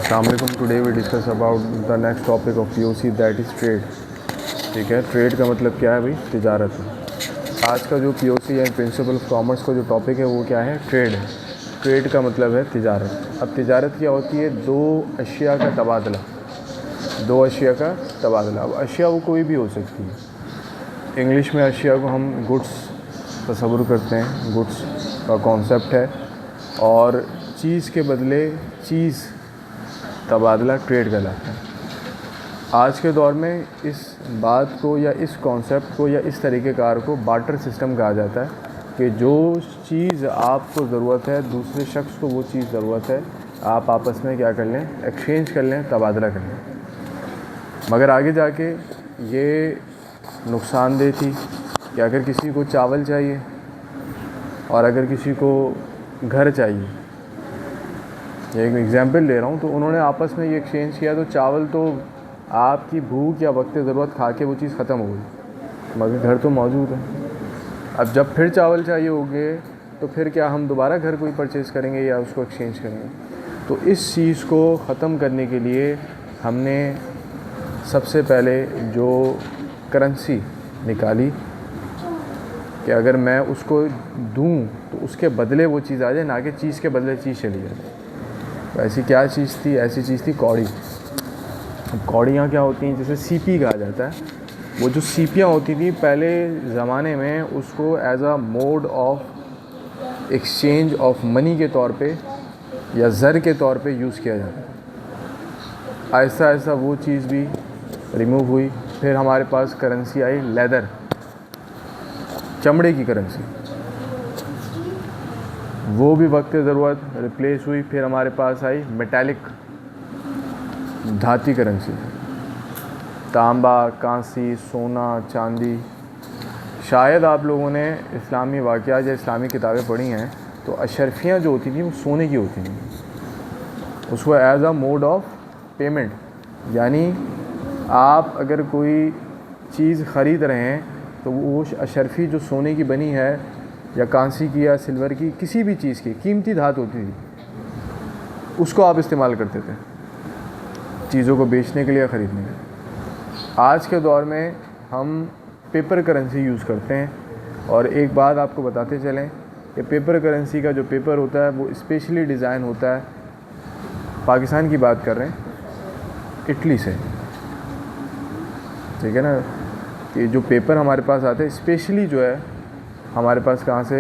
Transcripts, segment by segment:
अस्सलामुअलैकुम। Today we discuss about the next topic of POC that is trade. ठीक है, trade का मतलब क्या है भाई? तिजारत है। आज का जो पीओसी है प्रिंसिपल ऑफ कॉमर्स का जो टॉपिक है वो क्या है? ट्रेड है। ट्रेड का मतलब है तिजारत। अब तिजारत क्या होती है? दो अशिया का तबादला। दो अशिया का तबादला। अब अशिया वो कोई भी हो सकती है। इंग्लिश में अशिया को हम गुड्स तस्वुर करते हैं, गुड्स का कॉन्सेप्ट है। और चीज़ के बदले चीज़ तबादला ट्रेड कहलाता है। आज के दौर में इस बात को या इस कॉन्सेप्ट को या इस तरीक़ेकार को बार्टर सिस्टम कहा जाता है कि जो चीज़ आपको ज़रूरत है दूसरे शख्स को वो चीज़ ज़रूरत है, आप आपस में क्या कर लें? एक्सचेंज कर लें, तबादला कर लें। मगर आगे जाके ये नुकसानदेह थी कि अगर किसी को चावल चाहिए और अगर किसी को घर चाहिए, एक एग्जांपल ले रहा हूँ, तो उन्होंने आपस में ये एक्सचेंज किया तो चावल तो आपकी भूख या वक्त ज़रूरत खा के वो चीज़ ख़त्म हो गई, मगर घर तो मौजूद है। अब जब फिर चावल चाहिए होंगे तो फिर क्या हम दोबारा घर कोई परचेज़ करेंगे या उसको एक्सचेंज करेंगे? तो इस चीज़ को ख़त्म करने के लिए हमने सबसे पहले जो करेंसी निकाली कि अगर मैं उसको दूँ तो उसके बदले वो चीज़ आ जाए, ना कि चीज़ के बदले चीज़ चली जाए। तो ऐसी क्या चीज़ थी? ऐसी चीज़ थी कौड़ी। अब कौड़ियाँ क्या होती हैं? जैसे सीपी कहा जाता है। वो जो सीपियाँ होती थी पहले ज़माने में, उसको as a mode of exchange of money के तौर पे या ज़र के तौर पे यूज़ किया जाता है। आहिस्ता आहिस्ता वो चीज़ भी रिमूव हुई। फिर हमारे पास करेंसी आई लेदर, चमड़े की करेंसी। वो भी वक्त ज़रूरत रिप्लेस हुई। फिर हमारे पास आई मेटालिक, धाती करेंसी, तांबा, कांसी, सोना, चांदी। शायद आप लोगों ने इस्लामी वाक़यात या इस्लामी किताबें पढ़ी हैं, तो अशरफियाँ जो होती थी वो सोने की होती थी। उसको as a mode of payment, यानी आप अगर कोई चीज़ ख़रीद रहे हैं तो वो अशरफी जो सोने की बनी है या कांसी की या सिल्वर की, किसी भी चीज़ की कीमती धातु होती थी, उसको आप इस्तेमाल करते थे चीज़ों को बेचने के लिए या ख़रीदने के लिए। आज के दौर में हम पेपर करेंसी यूज़ करते हैं। और एक बात आपको बताते चलें कि पेपर करेंसी का जो पेपर होता है वो स्पेशली डिज़ाइन होता है, पाकिस्तान की बात कर रहे हैं, इटली से। ठीक है ना? कि जो पेपर हमारे पास आते हैं स्पेशली जो है हमारे पास कहाँ से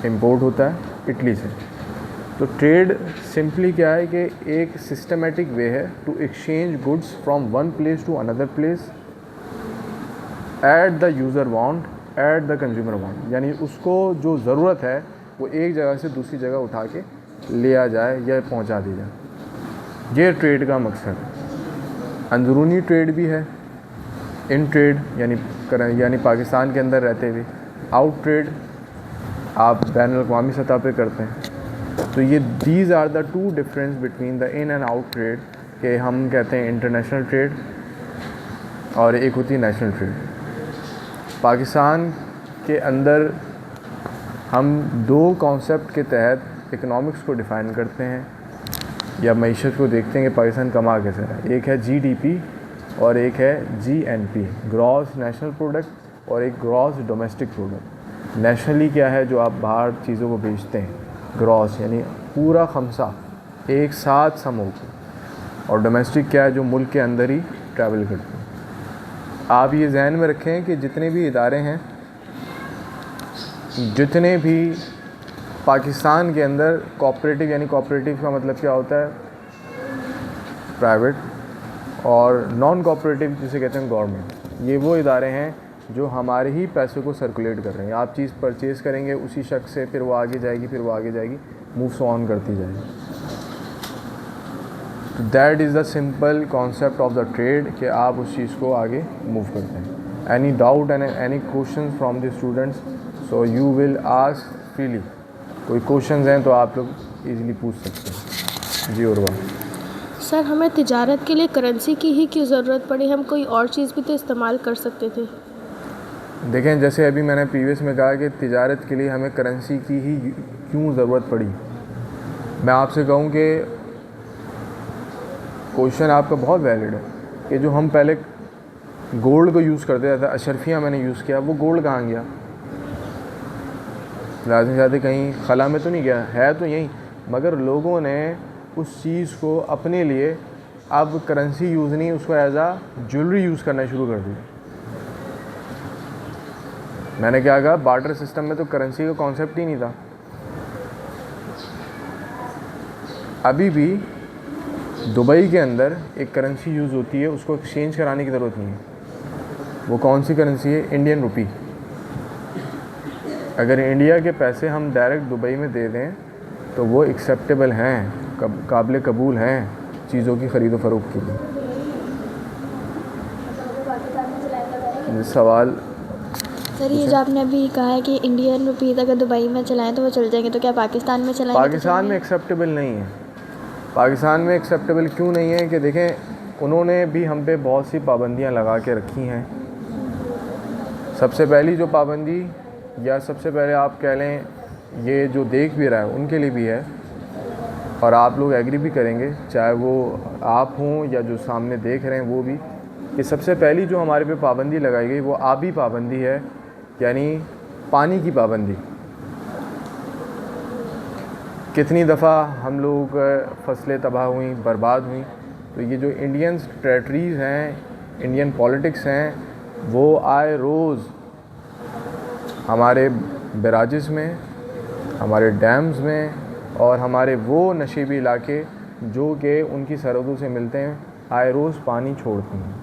इंपोर्ट होता है? इटली से। तो ट्रेड सिंपली क्या है कि एक सिस्टमेटिक वे है to exchange goods from one place to another place at the user want, at the consumer want. यानी उसको जो ज़रूरत है वो एक जगह से दूसरी जगह उठा के ले आ जाए या पहुंचा दी जाए। ये ट्रेड का मकसद है। अंदरूनी ट्रेड भी है, इन ट्रेड यानी पाकिस्तान के अंदर रहते हुए। आउट ट्रेड आप बैनुल अक़वामी सतह पे करते हैं। तो ये these are the two difference between the in and out trade, के हम कहते हैं इंटरनेशनल ट्रेड और एक होती है नेशनल ट्रेड। पाकिस्तान के अंदर हम दो कॉन्सेप्ट के तहत इकनॉमिक्स को डिफ़ाइन करते हैं या मईशत को देखते हैं कि पाकिस्तान कमा कैसे रहा है। एक है जीडीपी और एक है जीएनपी, ग्रॉस नेशनल प्रोडक्ट, और एक ग्रॉस डोमेस्टिक प्रोडक्ट। नेशनली क्या है? जो आप बाहर चीज़ों को बेचते हैं, ग्रॉस यानी पूरा खमसा एक साथ सम होकर। और डोमेस्टिक क्या है? जो मुल्क के अंदर ही ट्रैवल करते हैं। आप ये जहन में रखें कि जितने भी इदारे हैं, जितने भी पाकिस्तान के अंदर कोऑपरेटिव, यानी कोऑपरेटिव का मतलब क्या होता है? प्राइवेट, और नॉन कोऑपरेटिव जिसे कहते हैं गवर्नमेंट, ये वो इदारे हैं जो हमारे ही पैसे को सर्कुलेट कर रहे हैं। आप चीज़ परचेज़ करेंगे उसी शख्स से, फिर वो आगे जाएगी, फिर वो आगे जाएगी, मूव्स ऑन करती जाएगी। तो that is the simple concept of the trade कि आप उस चीज़ को आगे मूव करते हैं। Any doubt and any question from the students, so you will ask freely. कोई क्वेश्चंस हैं तो आप लोग ईज़िली पूछ सकते हैं। जी। और बात सर, हमें तिजारत के लिए करेंसी की ही क्यों ज़रूरत पड़ी? हम कोई और चीज़ भी तो इस्तेमाल कर सकते थे। देखें, जैसे अभी मैंने प्रीवियस में कहा कि तिजारत के लिए हमें करेंसी की ही क्यों ज़रूरत पड़ी। मैं आपसे कहूँ कि क्वेश्चन आपका बहुत वैलिड है कि जो हम पहले गोल्ड को यूज़ करते थे, अशरफिया मैंने यूज़ किया, वो गोल्ड कहाँ गया? ज़्यादा से ज़्यादा कहीं खला में तो नहीं गया, है तो यहीं, मगर लोगों ने उस चीज़ को अपने लिए अब करेंसी यूज़ नहीं, उसको एज आ ज्वेलरी यूज़ करना शुरू कर दिया। मैंने क्या कहा, बार्टर सिस्टम में तो करेंसी का कॉन्सेप्ट ही नहीं था। अभी भी दुबई के अंदर एक करेंसी यूज़ होती है, उसको एक्सचेंज कराने की ज़रूरत नहीं है। वो कौन सी करेंसी है? Indian rupee. अगर इंडिया के पैसे हम डायरेक्ट दुबई में दे दें तो वो एक्सेप्टेबल हैं, काबिल कबूल हैं चीज़ों की ख़रीदो फरोख्त के लिए। सवाल सर, ये जो आपने अभी कहा है कि इंडियन रुपीज़ अगर दुबई में चलाएं तो वो चल जाएंगे, तो क्या पाकिस्तान में चलाएंगे? पाकिस्तान में एक्सेप्टेबल नहीं है। पाकिस्तान में एक्सेप्टेबल क्यों नहीं है कि देखें, उन्होंने भी हम पे बहुत सी पाबंदियां लगा के रखी हैं। सबसे पहली जो पाबंदी, या सबसे पहले आप कह लें, ये जो देख भी रहा है उनके लिए भी है, और आप लोग एग्री भी करेंगे, चाहे वो आप हों या जो सामने देख रहे हैं वो भी, कि सबसे पहली जो हमारे पे पाबंदी लगाई गई वो आबी पाबंदी है, यानी पानी की पाबंदी। कितनी दफ़ा हम लोग फसलें तबाह हुई, बर्बाद हुई। तो ये जो इंडियन टेरिटरीज़ हैं, इंडियन पॉलिटिक्स हैं, वो आए रोज़ हमारे बराजिस में, हमारे डैम्स में, और हमारे वो नशीबी इलाके जो कि उनकी सरहदों से मिलते हैं, आए रोज़ पानी छोड़ती हैं।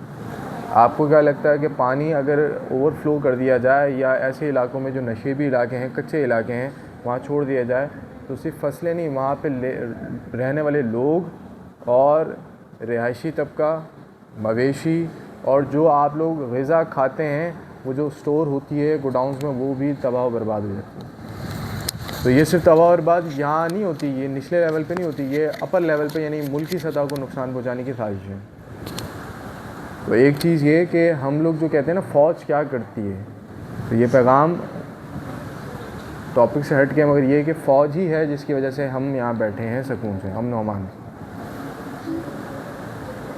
आपको क्या लगता है कि पानी अगर ओवरफ्लो कर दिया जाए या ऐसे इलाकों में जो नशीबी इलाके हैं, कच्चे इलाके हैं, वहाँ छोड़ दिया जाए, तो सिर्फ फसलें नहीं, वहाँ पे रहने वाले लोग और रिहायशी तबका, मवेशी, और जो आप लोग ग़िज़ा खाते हैं, वो जो स्टोर होती है गोडाउन्स में, वो भी तबाह बर्बाद हो जाती है। तो ये सिर्फ तबाह बर्बाद यहाँ नहीं होती, ये निचले लेवल पे नहीं होती, ये अपर लेवल पे, यानी मुल्की सतह को नुकसान पहुँचाने की साजिश है। तो एक चीज़ ये कि हम लोग जो कहते हैं ना फ़ौज क्या करती है, तो ये पैगाम टॉपिक से हट के, मगर ये कि फ़ौज ही है जिसकी वजह से हम यहाँ बैठे हैं सुकून से, हम नौमान।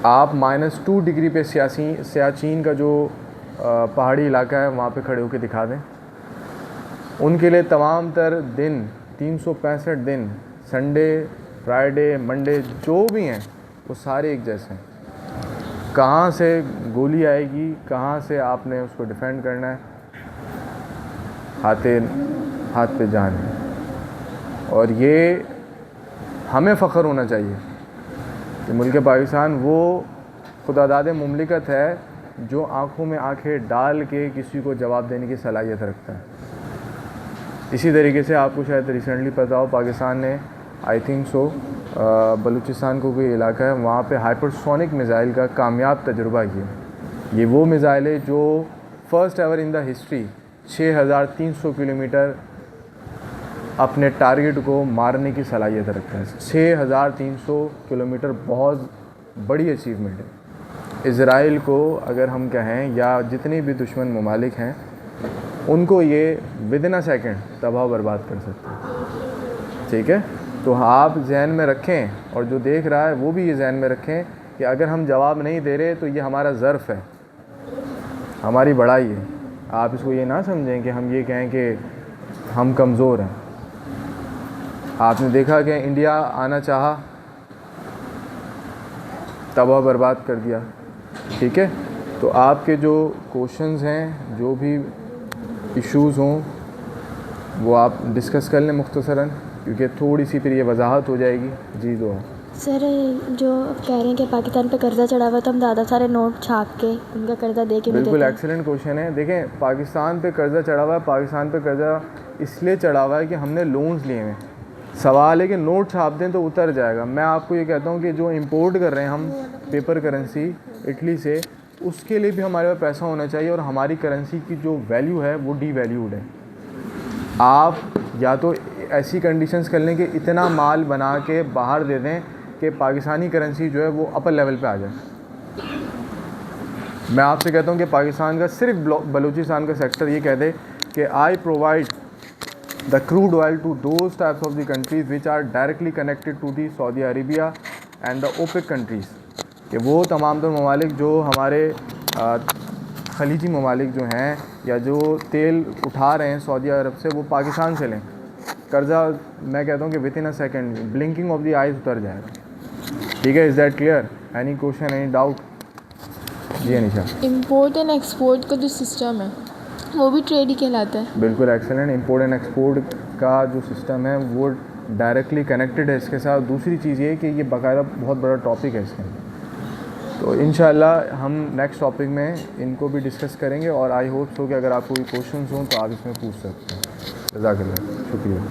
आप -2 डिग्री पे सियाचिन का जो पहाड़ी इलाका है वहाँ पे खड़े होकर दिखा दें, उनके लिए तमाम तर दिन 365 दिन, संडे, फ्राइडे, मंडे जो भी हैं, वो सारे एक जैसे हैं। कहाँ से गोली आएगी, कहाँ से आपने उसको डिफेंड करना है, हाथ पे जान है। और ये हमें फ़ख्र होना चाहिए कि मुल्क पाकिस्तान वो खुदादाद मुमलिकत है जो आँखों में आँखें डाल के किसी को जवाब देने की सलाहियत रखता है। इसी तरीके से आपको शायद रिसेंटली पता हो, पाकिस्तान ने आई थिंक सो बलूचिस्तान को कोई इलाका है, वहाँ पे हाइपरसोनिक मिज़ाइल का कामयाब तजुर्बा किया। ये वो मिज़ाइल है जो first ever in the history 6300 kilometre अपने टारगेट को मारने की सलाहियत रखता है। 6300 किलोमीटर बहुत बड़ी अचीवमेंट है। इज़राइल को अगर हम कहें, या जितने भी दुश्मन ममालिक हैं, उनको ये विदिन अ सेकेंड तबाह बर्बाद कर सकते हैं। ठीक है, तो आप जहन में रखें, और जो देख रहा है वो भी ये जहन में रखें कि अगर हम जवाब नहीं दे रहे तो ये हमारा ज़र्फ़ है, हमारी बड़ाई है। आप इसको ये ना समझें कि हम ये कहें कि हम कमज़ोर हैं। आपने देखा कि इंडिया आना चाहा, तबाह बर्बाद कर दिया। ठीक है, तो आपके जो क्वेश्चंस हैं, जो भी इश्यूज़ हों, वो आप डिस्कस कर लें मुख्तसरन, क्योंकि थोड़ी सी फिर ये वजाहत हो जाएगी। जी दो सर, जो कह रहे हैं कि पाकिस्तान पे कर्ज़ा चढ़ा हुआ, तो हम ज़्यादा सारे नोट छाप के उनका कर्ज़ा दे के बिल्कुल एक्सीलेंट क्वेश्चन है। देखें, पाकिस्तान पे कर्ज़ा चढ़ा हुआ है, पाकिस्तान पे कर्ज़ा इसलिए चढ़ा हुआ है कि हमने लोन्स लिए हैं। सवाल है कि नोट छाप दें तो उतर जाएगा। मैं आपको ये कहता हूँ कि जो इंपोर्ट कर रहे हैं हम पेपर करेंसी इटली से, उसके लिए भी हमारे पास पैसा होना चाहिए, और हमारी करेंसी की जो वैल्यू है वो डीवैल्यूड है। आप या तो ऐसी कंडीशंस कर लें कि इतना माल बना के बाहर दे दें कि पाकिस्तानी करेंसी जो है वो अपर लेवल पे आ जाए। मैं आपसे कहता हूँ कि पाकिस्तान का सिर्फ बलूचिस्तान का सेक्टर ये कह दे कि I provide the crude oil to those types of the countries which are directly connected to the Saudi Arabia and the OPEC countries. कि वो तमाम तर ममालिक जो हमारे खलीजी ममालिक जो हैं या जो तेल उठा रहे हैं सऊदी अरब से, वो पाकिस्तान से लें कर्ज़ा। मैं कहता हूँ कि within a second, blinking of the eyes उतर जाएगा। ठीक है, is that clear? Any question, any doubt? जी अनिशा। इंपोर्ट एंड एक्सपोर्ट का जो सिस्टम है वो भी ट्रेड ही कहलाता है। बिल्कुल एक्सेलेंट। इंपोर्ट एंड एक्सपोर्ट का जो सिस्टम है वो डायरेक्टली कनेक्टेड है इसके साथ। दूसरी चीज़ ये कि ये बाकायदा बहुत बड़ा टॉपिक है इसके अंदर। तो इंशाल्लाह हम नेक्स्ट टॉपिक में इनको भी डिस्कस करेंगे और आई होप सो कि अगर आपको कोई क्वेश्चंस हों तो आप इसमें पूछ सकते हैं। जज़ाकल्लाह, शुक्रिया।